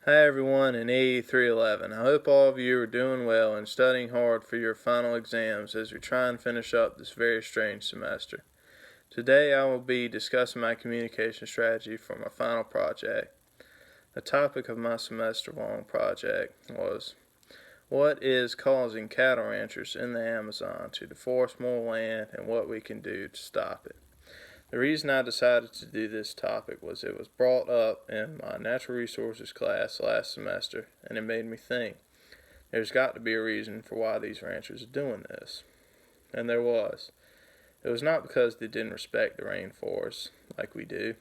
Hi everyone in AE311. I hope all of you are doing well and studying hard for your final exams as we try and finish up this very strange semester. Today I will be discussing my communication strategy for my final project. The topic of my semester-long project was what is causing cattle ranchers in the Amazon to deforest more land and what we can do to stop it. The reason I decided to do this topic was it was brought up in my natural resources class last semester, and it made me think there's got to be a reason for why these ranchers are doing this. And there was. It was not because they didn't respect the rainforest like we do.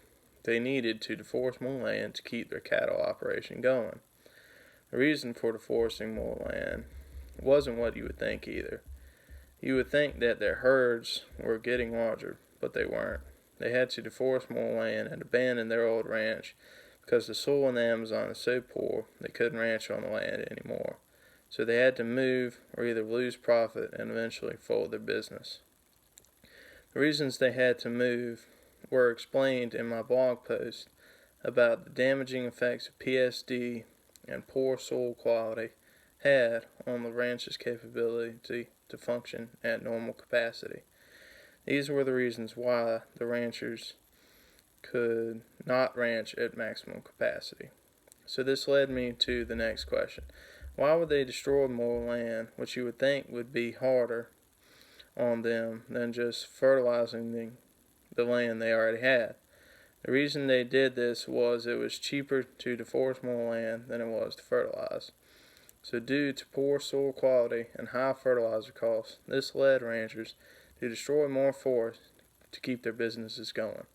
They needed to deforest more land to keep their cattle operation going. The reason for deforesting more land wasn't what you would think either. You would think that their herds were getting larger, but they weren't. They had to deforest more land and abandon their old ranch because the soil in the Amazon is so poor they couldn't ranch on the land anymore. So they had to move or either lose profit and eventually fold their business. The reasons they had to move were explained in my blog post about the damaging effects of PSD and poor soil quality had on the ranch's capability to function at normal capacity. These were the reasons why the ranchers could not ranch at maximum capacity. So this led me to the next question. Why would they destroy more land, which you would think would be harder on them than just fertilizing the land they already had? The reason they did this was it was cheaper to deforest more land than it was to fertilize. So due to poor soil quality and high fertilizer costs, this led ranchers to destroy more forest to keep their businesses going.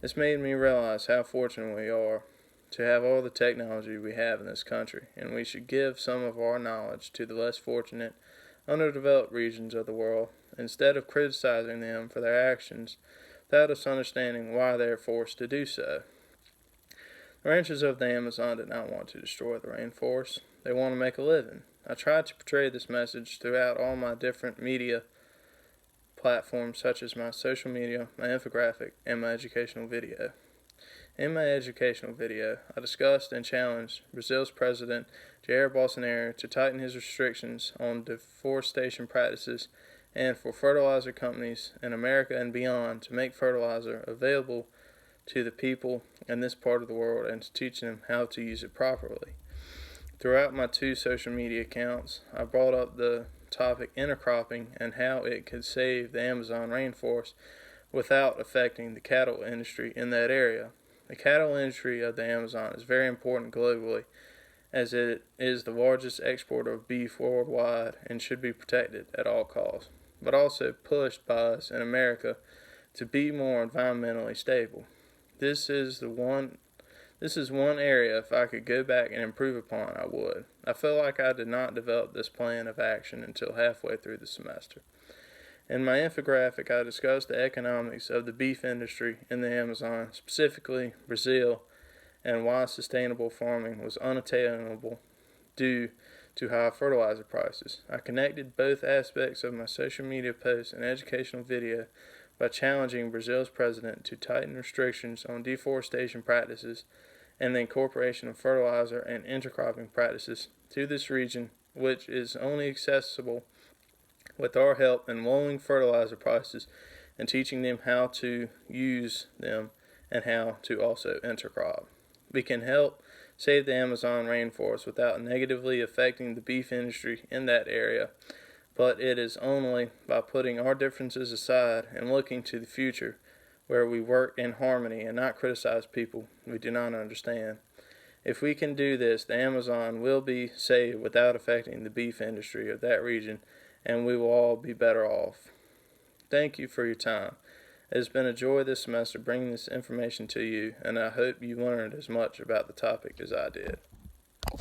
This made me realize how fortunate we are to have all the technology we have in this country, and we should give some of our knowledge to the less fortunate, underdeveloped regions of the world instead of criticizing them for their actions without us understanding why they are forced to do so. The ranchers of the Amazon did not want to destroy the rainforest. They want to make a living. I tried to portray this message throughout all my different media platforms such as my social media, my infographic, and my educational video. In my educational video, I discussed and challenged Brazil's President Jair Bolsonaro to tighten his restrictions on deforestation practices and for fertilizer companies in America and beyond to make fertilizer available to the people in this part of the world and to teach them how to use it properly. Throughout my two social media accounts, I brought up the topic intercropping and how it could save the Amazon rainforest without affecting the cattle industry in that area. The cattle industry of the Amazon is very important globally as it is the largest exporter of beef worldwide and should be protected at all costs, but also pushed by us in America to be more environmentally stable. This is one area if I could go back and improve upon, I would. I feel like I did not develop this plan of action until halfway through the semester. In my infographic, I discussed the economics of the beef industry in the Amazon, specifically Brazil, and why sustainable farming was unattainable due to high fertilizer prices. I connected both aspects of my social media post and educational video by challenging Brazil's president to tighten restrictions on deforestation practices and the incorporation of fertilizer and intercropping practices to this region, which is only accessible with our help in lowering fertilizer prices and teaching them how to use them and how to also intercrop. We can help save the Amazon rainforest without negatively affecting the beef industry in that area, but it is only by putting our differences aside and looking to the future where we work in harmony and not criticize people we do not understand. If we can do this, the Amazon will be saved without affecting the beef industry of that region, and we will all be better off. Thank you for your time. It has been a joy this semester bringing this information to you, and I hope you learned as much about the topic as I did.